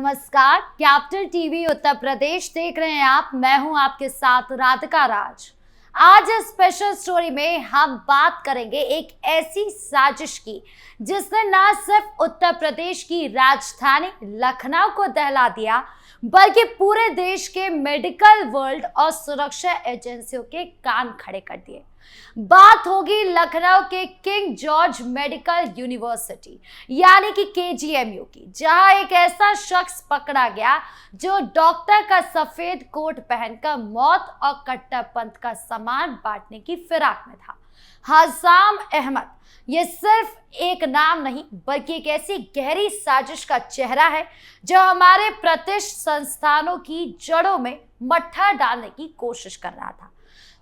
नमस्कार, capital TV Uttar Pradesh देख रहे हैं आप। मैं हूं आपके साथ राधिका राज। आज इस स्पेशल स्टोरी में हम बात करेंगे एक ऐसी साजिश की जिसने न सिर्फ उत्तर प्रदेश की राजधानी लखनऊ को दहला दिया, बल्कि पूरे देश के मेडिकल वर्ल्ड और सुरक्षा एजेंसियों के कान खड़े कर दिए। बात होगी लखनऊ के किंग जॉर्ज मेडिकल यूनिवर्सिटी यानी कि केजीएमयू की, जहां एक ऐसा शख्स पकड़ा गया जो डॉक्टर का सफेद कोट पहनकर मौत और कट्टरपंथ का सामान बांटने की फिराक में था। हसाम अहमद ये सिर्फ एक नाम नहीं, बल्कि एक ऐसी गहरी साजिश का चेहरा है जो हमारे प्रतिष्ठित संस्थानों की जड़ों में मट्ठा डालने की कोशिश कर रहा था।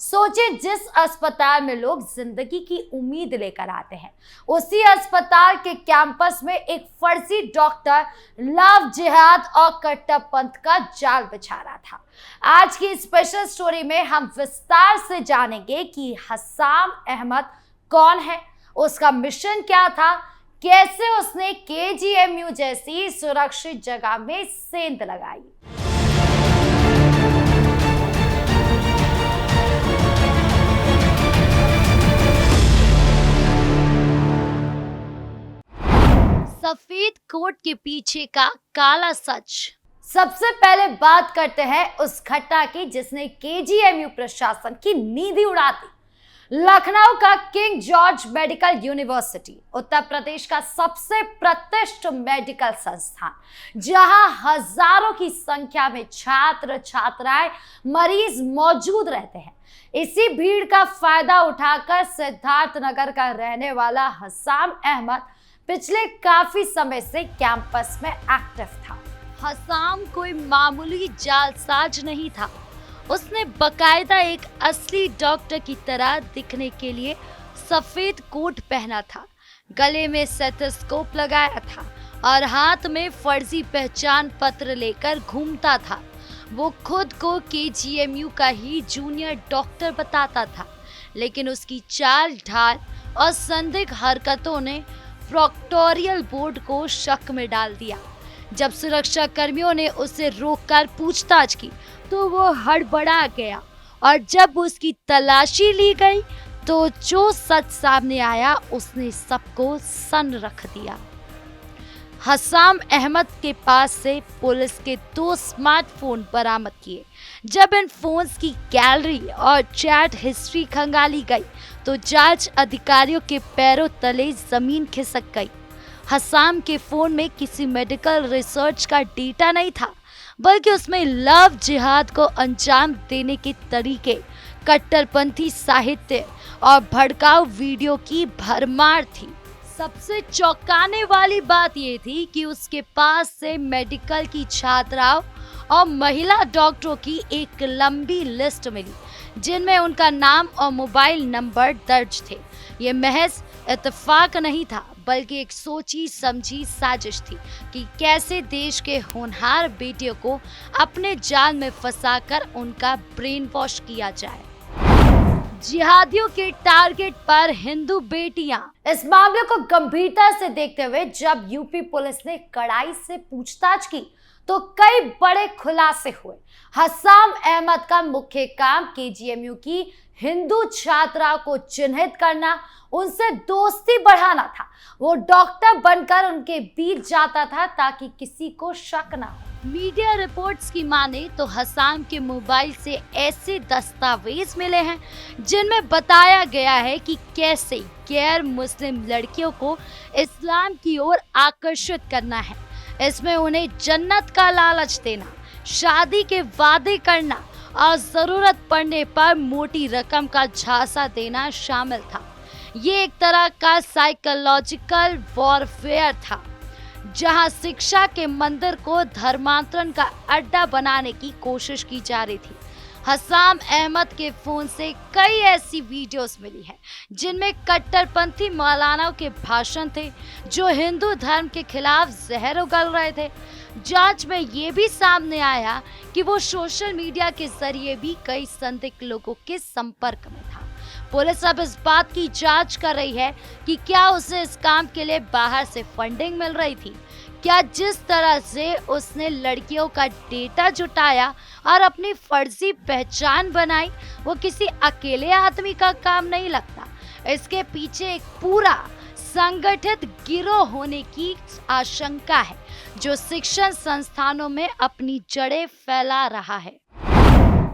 सोचिए, जिस अस्पताल में लोग जिंदगी की उम्मीद लेकर आते हैं, उसी अस्पताल के कैंपस में एक फर्जी डॉक्टर लव जिहाद और कट्टरपंथ का जाल बिछा रहा था। आज की स्पेशल स्टोरी में हम विस्तार से जानेंगे कि हसाम अहमद कौन है, उसका मिशन क्या था, कैसे उसने केजीएमयू जैसी सुरक्षित जगह में सेंध लगाई। सफेद कोट के पीछे का काला सच। सबसे पहले बात करते हैं उस घटना की जिसने केजीएमयू प्रशासन की नींद ही उड़ा दी। लखनऊ का king George medical university Uttar Pradesh का सबसे प्रतिष्ठित मेडिकल संस्थान, जहां हजारों की संख्या में छात्र छात्राएं मरीज मौजूद रहते हैं। इसी भीड़ का फायदा उठाकर सिद्धार्थ नगर का रहने वाला हसाम अहमद पिछले काफी समय से कैंपस में एक्टिव था। हसाम कोई मामूली जालसाज नहीं था। उसने बकायदा एक असली डॉक्टर की तरह दिखने के लिए सफेद कोट पहना था, गले में स्टेथोस्कोप लगाया था और हाथ में फर्जी पहचान पत्र लेकर घूमता था। वो खुद को केजीएमयू का ही जूनियर डॉक्टर बताता था, लेकिन उसकी चाल ढाल और संदिग्ध हरकतों ने प्रोक्टोरियल बोर्ड को शक में डाल दिया। जब सुरक्षा कर्मियों ने उसे रोककर पूछताछ की तो वो हड़बड़ा गया और जब उसकी तलाशी ली गई तो जो सच सामने आया उसने सबको सन्न रख दिया। हसाम अहमद के पास से पुलिस के 2 स्मार्टफोन बरामद किए। जब इन फोन्स की गैलरी और चैट हिस्ट्री खंगाली गई तो जांच अधिकारियों के पैरों तले जमीन खिसक गई। हसाम के फोन में किसी मेडिकल रिसर्च का डेटा नहीं था, बल्कि उसमें लव जिहाद को अंजाम देने के तरीके, कट्टरपंथी साहित्य और भड़काऊ वीडियो की भरमार थी। सबसे चौंकाने वाली बात यह थी कि उसके पास से मेडिकल की छात्राओं और महिला डॉक्टरों की एक लंबी लिस्ट मिली, जिनमें उनका नाम और मोबाइल नंबर दर्ज थे। ये महज इत्तेफाक नहीं था, बल्कि एक सोची समझी साजिश थी कि कैसे देश के होनहार बेटियों को अपने जाल में फंसाकर उनका ब्रेन वॉश किया जाए। जिहादियों के टारगेट पर हिंदू बेटियां। इस मामले को गंभीरता से देखते हुए जब यूपी पुलिस ने कड़ाई से पूछताछ की तो कई बड़े खुलासे हुए। हसाम अहमद का मुख्य काम केजीएमयू की हिंदू छात्राओं को चिन्हित करना, उनसे दोस्ती बढ़ाना था। वो डॉक्टर बनकर उनके बीच जाता था ताकि किसी को शक ना हो। मीडिया रिपोर्ट्स की माने तो हसाम के मोबाइल से ऐसे दस्तावेज मिले हैं जिनमें बताया गया है कि कैसे गैर मुस्लिम लड़कियों को इस्लाम की ओर आकर्षित करना है। इसमें उन्हें जन्नत का लालच देना, शादी के वादे करना और जरूरत पड़ने पर मोटी रकम का झांसा देना शामिल था। ये एक तरह का साइकोलॉजिकल वॉरफेयर था, जहां शिक्षा के मंदिर को धर्मांतरण का अड्डा बनाने की कोशिश की जा रही थी। हसाम अहमद के फोन से कई ऐसी वीडियोस मिली हैं जिनमें कट्टरपंथी मौलानाओं के भाषण थे जो हिंदू धर्म के खिलाफ जहर उगल रहे थे। जांच में ये भी सामने आया कि वो सोशल मीडिया के जरिए भी कई संदिग्ध लोगों के संपर्क में था। पुलिस अब इस बात की जांच कर रही है कि क्या उसे इस काम के लिए बाहर से फंडिंग मिल रही थी, क्या जिस तरह से उसने लड़कियों का डेटा जुटाया और अपनी फर्जी पहचान बनाई, वो किसी अकेले आदमी का काम नहीं लगता। इसके पीछे एक पूरा संगठित गिरोह होने की आशंका है, जो शिक्षण संस्थानों में अपनी जड़ें फैला रहा है।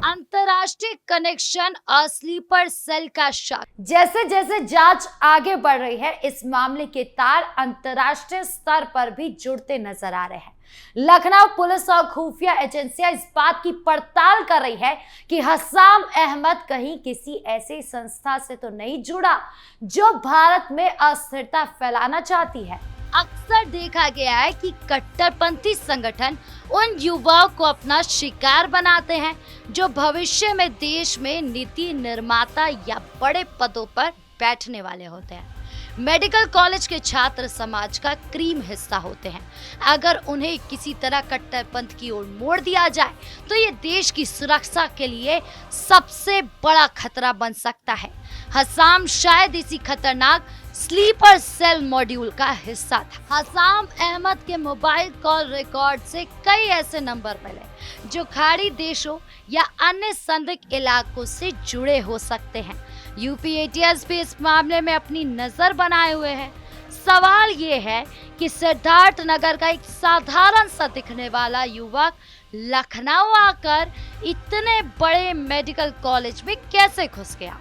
अंतर्राष्ट्रीय कनेक्शन और स्लीपर सेल का शक। जैसे जैसे जांच आगे बढ़ रही है, इस मामले के तार अंतर्राष्ट्रीय स्तर पर भी जुड़ते नजर आ रहे हैं। लखनऊ पुलिस और खुफिया एजेंसियां इस बात की पड़ताल कर रही है कि हसाम अहमद कहीं किसी ऐसी संस्था से तो नहीं जुड़ा जो भारत में अस्थिरता फैलाना चाहती है। अक्सर देखा गया है कि कट्टरपंथी संगठन उन युवाओं को अपना शिकार बनाते हैं जो भविष्य में देश में नीति निर्माता या बड़े पदों पर बैठने वाले होते हैं। मेडिकल कॉलेज के छात्र समाज का क्रीम हिस्सा होते हैं। अगर उन्हें किसी तरह कट्टरपंथ की ओर मोड़ दिया जाए तो ये देश की सुरक्षा के लिए सबसे बड़ा खतरा बन सकता है। हसाम शायद इसी खतरनाक स्लीपर सेल मॉड्यूल का हिस्सा था। हसाम अहमद के मोबाइल कॉल रिकॉर्ड से कई ऐसे नंबर मिले जो खाड़ी देशों या अन्य संदिग्ध इलाकों से जुड़े हो सकते हैं। यूपी एटीएस भी इस मामले में अपनी नजर बनाए हुए है। सवाल ये है कि सिद्धार्थ नगर का एक साधारण सा दिखने वाला युवक लखनऊ आकर इतने बड़े मेडिकल कॉलेज में कैसे घुस गया?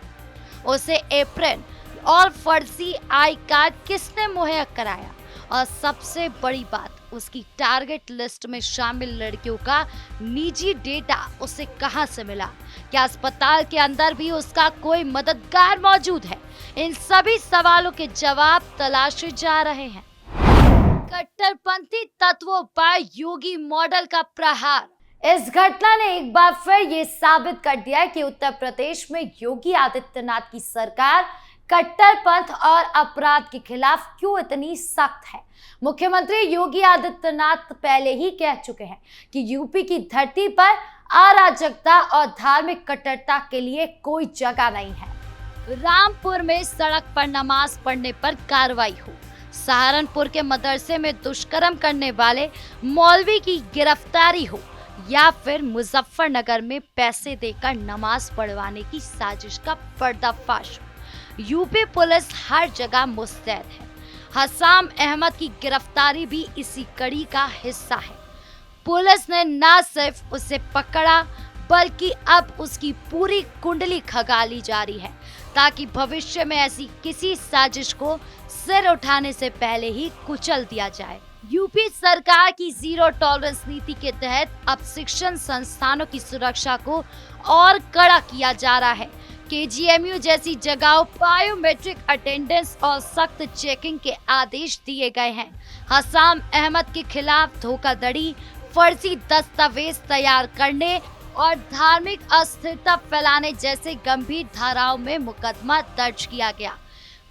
उसे एप्रिन और फर्जी आई कार्ड किसने मुहैया कराया? और सबसे बड़ी बात, उसकी टारगेट लिस्ट में शामिल लड़कियों का निजी डेटा उसे कहां से मिला? क्या अस्पताल के अंदर भी उसका कोई मददगार मौजूद है? इन सभी सवालों के जवाब तलाशे जा रहे हैं। कट्टरपंथी तत्वों पर योगी मॉडल का प्रहार। इस घटना ने एक बार फिर ये साबित कर दिया कि उत्तर प्रदेश में योगी आदित्यनाथ की सरकार कट्टरपंथ और अपराध के खिलाफ क्यों इतनी सख्त है। मुख्यमंत्री योगी आदित्यनाथ पहले ही कह चुके हैं कि यूपी की धरती पर अराजकता और धार्मिक कट्टरता के लिए कोई जगह नहीं है। रामपुर में सड़क पर नमाज पढ़ने पर कार्रवाई हो, सहारनपुर के मदरसे में दुष्कर्म करने वाले मौलवी की गिरफ्तारी हो, या फिर मुजफ्फरनगर में पैसे देकर नमाज पढ़वाने की साजिश का पर्दाफाश। यूपी पुलिस हर जगह मुस्तैद है। हसाम अहमद की गिरफ्तारी भी इसी कड़ी का हिस्सा है। पुलिस ने न सिर्फ उसे पकड़ा बल्कि अब उसकी पूरी कुंडली खंगाली जा रही है ताकि भविष्य में ऐसी किसी साजिश को सिर उठाने से पहले ही कुचल दिया जाए। यूपी सरकार की जीरो टॉलरेंस नीति के तहत अब शिक्षण संस्थानों की सुरक्षा को और कड़ा किया जा रहा है। केजीएमयू जैसी जगहों बायोमेट्रिक अटेंडेंस और सख्त चेकिंग के आदेश दिए गए हैं। हसाम अहमद के खिलाफ धोखाधड़ी, फर्जी दस्तावेज तैयार करने और धार्मिक अस्थिरता फैलाने जैसे गंभीर धाराओं में मुकदमा दर्ज किया गया।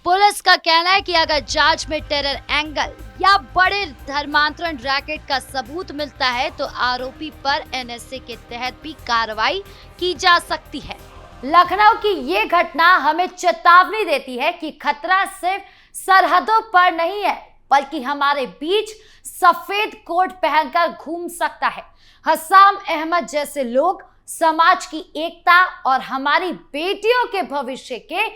पुलिस का कहना है कि अगर जांच में टेरर एंगल या बड़े धर्मांतरण रैकेट का सबूत मिलता है तो आरोपी पर एनएसए के तहत भी कार्रवाई की जा सकती है। लखनऊ की ये घटना हमें चेतावनी देती है कि खतरा सिर्फ सरहदों पर नहीं है बल्कि हमारे बीच सफेद कोट पहनकर घूम सकता है। हसाम अहमद जैसे लोग समाज की एकता और हमारी बेटियों के भविष्य के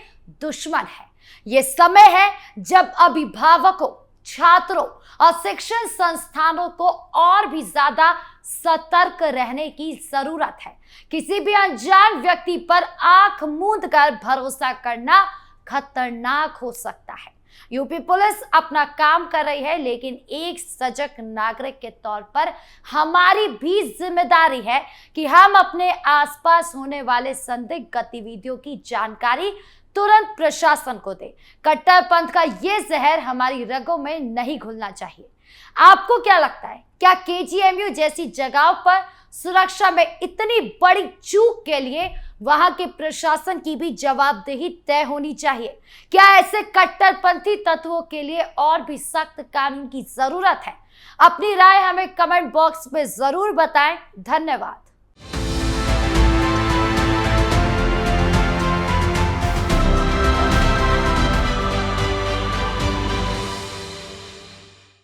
दुश्मन है। ये समय है जब अभिभावकों, छात्रों और शिक्षण संस्थानों को और भी ज्यादा सतर्क रहने की जरूरत है। किसी भी अनजान व्यक्ति पर आंख मूंद कर भरोसा करना खतरनाक हो सकता है। यूपी पुलिस अपना काम कर रही है, लेकिन एक सजग नागरिक के तौर पर हमारी भी जिम्मेदारी है कि हम अपने आसपास होने वाले संदिग्ध गतिविधियों की जानकारी तुरंत प्रशासन को दे। कट्टरपंथ का ये जहर हमारी रगों में नहीं घुलना चाहिए। आपको क्या लगता है, क्या केजीएमयू जैसी जगहों पर सुरक्षा में इतनी बड़ी चूक के लिए वहां के प्रशासन की भी जवाबदेही तय होनी चाहिए? क्या ऐसे कट्टरपंथी तत्वों के लिए और भी सख्त कानून की जरूरत है? अपनी राय हमें कमेंट बॉक्स में जरूर बताएं। धन्यवाद।